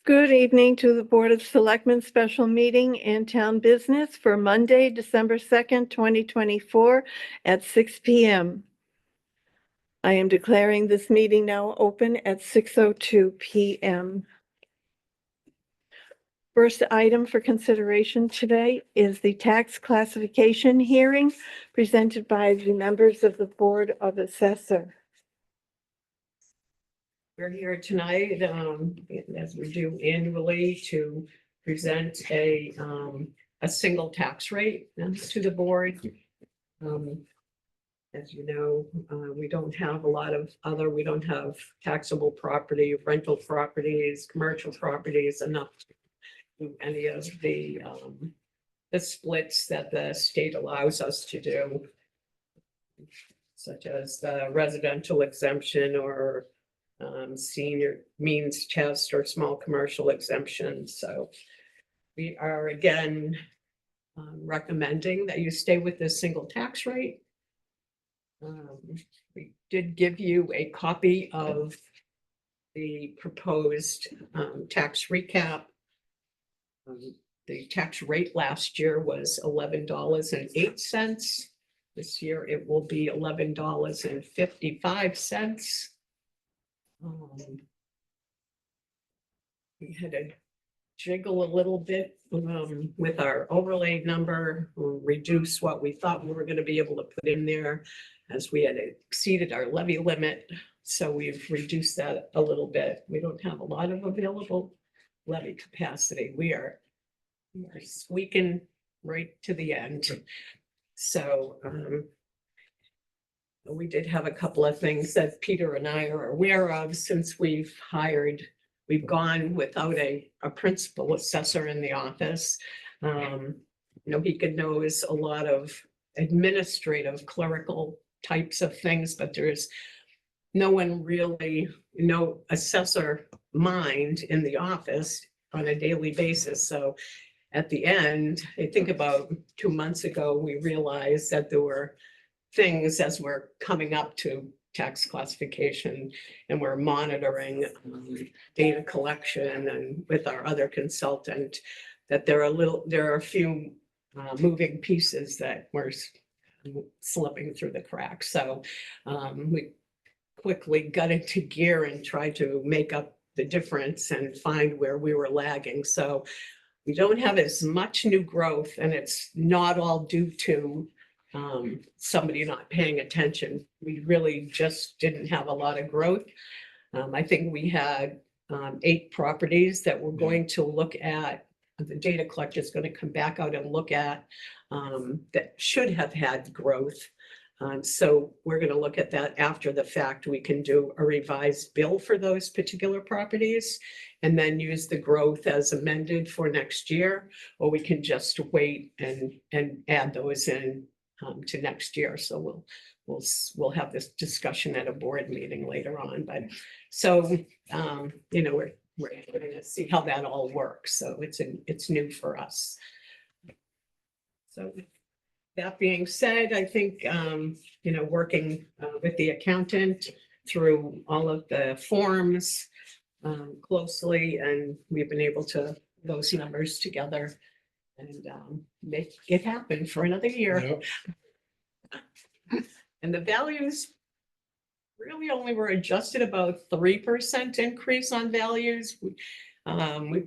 Good evening to the Board of Selectmen special meeting and town business for Monday, December 2nd, 2024 at 6 p.m. I am declaring this meeting now open at 6:02 p.m. First item for consideration today is the tax classification hearing presented by the members of the Board of Assessor. We're here tonight, as we do annually, to present a single tax rate to the board. As you know, we don't have a lot of we don't have taxable property, rental properties, commercial properties, enough to do any of the splits that the state allows us to do, such as the residential exemption or senior means test or small commercial exemption. So we are again recommending that you stay with this single tax rate. We did give you a copy of the proposed tax recap. The tax rate last year was $11.08. This year it will be $11.55. We had to jiggle a little bit with our overlay number, reduce what we thought we were going to be able to put in there as we had exceeded our levy limit. So we've reduced that a little bit. We don't have a lot of available levy capacity. We are squeaking right to the end. So we did have a couple of things that Peter and I are aware of since we've gone without a principal assessor in the office. He knows a lot of administrative clerical types of things, but there's no one really, no assessor mind in the office on a daily basis. So at the end, I think about 2 months ago, we realized that there were things as we're coming up to tax classification and we're monitoring data collection and with our other consultant, that there are a few moving pieces that were slipping through the cracks. So we quickly got into gear and tried to make up the difference and find where we were lagging. So we don't have as much new growth, and it's not all due to somebody not paying attention. We really just didn't have a lot of growth. I think we had 8 properties that we're going to look at. The data collector is going to come back out and look at that should have had growth. So we're going to look at that after the fact. We can do a revised bill for those particular properties and then use the growth as amended for next year, or we can just wait and add those in to next year. So we'll have this discussion at a board meeting later on. But so we're going to see how that all works. So it's new for us. So that being said, I think working with the accountant through all of the forms closely, and we've been able to put those numbers together and make it happen for another year. Yep. And the values really only were adjusted about 3% increase on values. We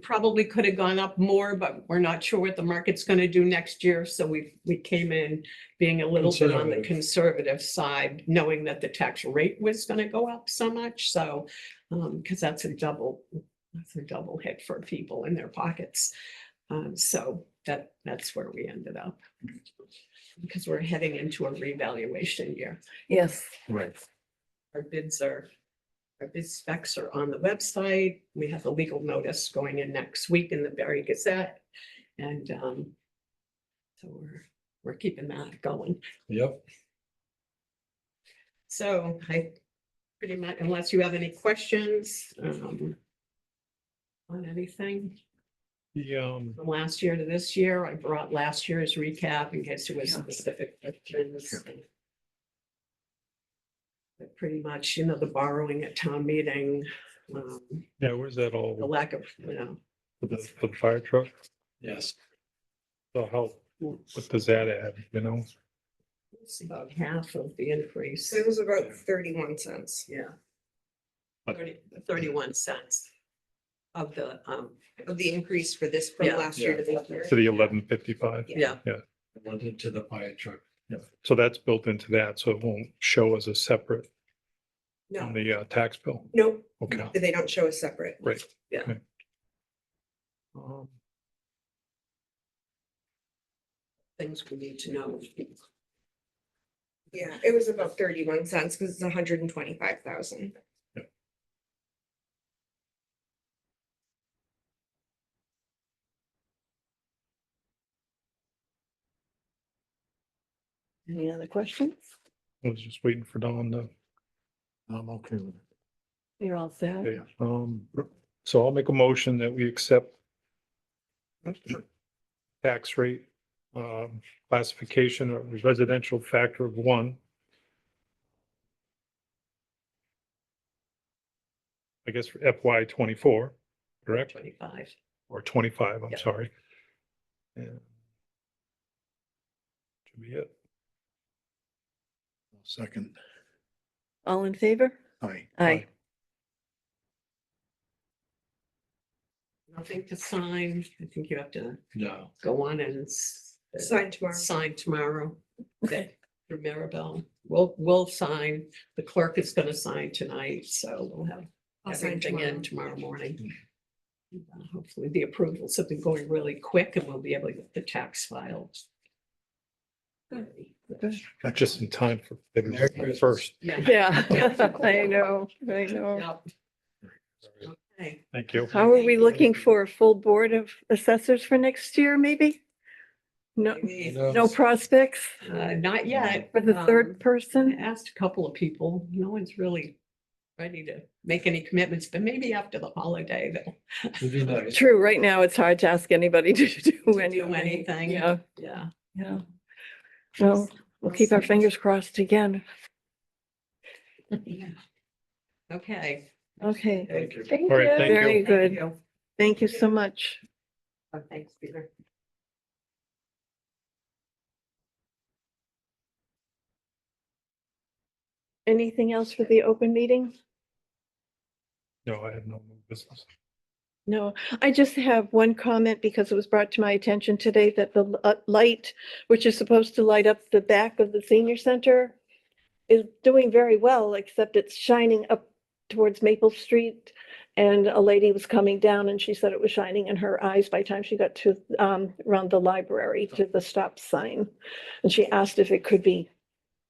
probably could have gone up more, but we're not sure what the market's going to do next year. So we came in being a little bit on the conservative side, knowing that the tax rate was going to go up so much. So because that's a double hit for people in their pockets. So that's where we ended up, because we're heading into a revaluation year. Yes. Right. Our bid specs are on the website. We have a legal notice going in next week in the Barry Gazette. And so we're keeping that going. Yep. So I pretty much, unless you have any questions on anything. From last year to this year, I brought last year's recap in case there was specific questions. But pretty much, the borrowing at town meeting Yeah, where's that The all, lack of, for the fire truck? Yes. So how, what does that add, you know? it's about half of the increase. It was about 31 cents. Yeah. But- 31 cents of the, Of the increase for this from Yeah. last year to this year. To the 1155, yeah, Went into the fire truck. so that's built into that, so it won't show as a separate on No, the tax bill. nope, Okay, they don't show us separate. right. Yeah. Okay. Um, things we need to know. Yeah, it was about 31 cents because it's 125,000. Any other questions? I was just waiting for Dawn to, I'm okay with it. You're all set? okay, so I'll make a motion that we accept tax rate, classification of residential factor of 1. I guess for FY 24, correct? 25. Or 25, I'm Yeah. sorry. And should be it. Second. All in favor? Aye. Aye. Nothing to sign. I think you have to No. go on and Sign tomorrow. sign tomorrow. Okay, for Maribel. We'll sign. The clerk is gonna sign tonight, so we'll have I'll sign everything in tomorrow. tomorrow morning. Hopefully the approvals have been going really quick and we'll be able to get the tax filed. Not just in time for February 1st. Yeah. Yeah, I know. Yep. Okay. Thank you. How are we looking for a full board of assessors for next year, maybe? No, Maybe, no prospects not yet. for the I third person? asked a couple of people. No one's really ready to make any commitments, but maybe after the holiday they'll It'd be nice. True, right now it's hard to ask anybody to do do anything. anything. Yeah, Yeah. yeah. Well, we'll keep our fingers crossed again. Yeah. Okay. Okay. Thank you. Thank All right, you. thank Very you. good. you. Thank you so much. Oh, thanks, Peter. Anything else for the open meeting? No, I have no more business. No, I just have one comment because it was brought to my attention today that the light, which is supposed to light up the back of the senior center, is doing very well, except it's shining up towards Maple Street. And a lady was coming down and she said it was shining in her eyes by the time she got to around the library to the stop sign. And she asked if it could be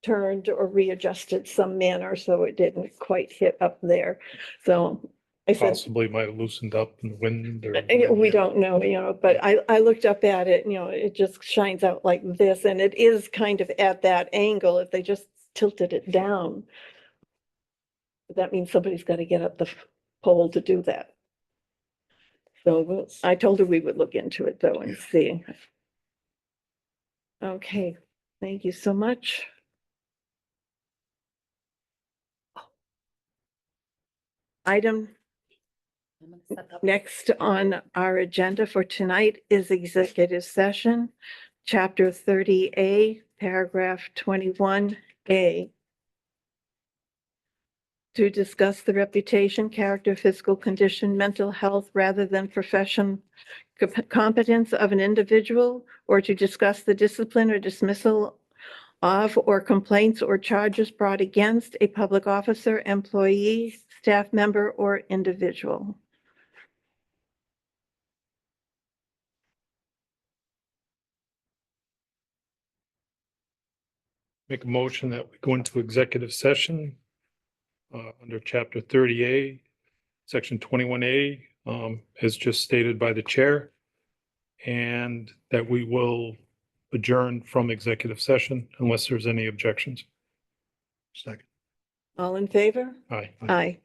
turned or readjusted some manner so it didn't quite hit up there. So I said, Possibly might have loosened up in the wind or. we don't know, but I looked up at it, it just shines out like this, and it is kind of at that angle. If they just tilted it down, that means somebody's got to get up the pole to do that. So I told her we would look into it though and see. Okay, thank you so much. Item next on our agenda for tonight is executive session, chapter 30A, paragraph 21A. To discuss the reputation, character, physical condition, mental health, rather than profession competence of an individual, or to discuss the discipline or dismissal of or complaints or charges brought against a public officer, employee, staff member, or individual. Make a motion that we go into executive session under chapter 30A, section 21A, as just stated by the chair. And that we will adjourn from executive session unless there's any objections. Second. All in favor? Aye. Aye.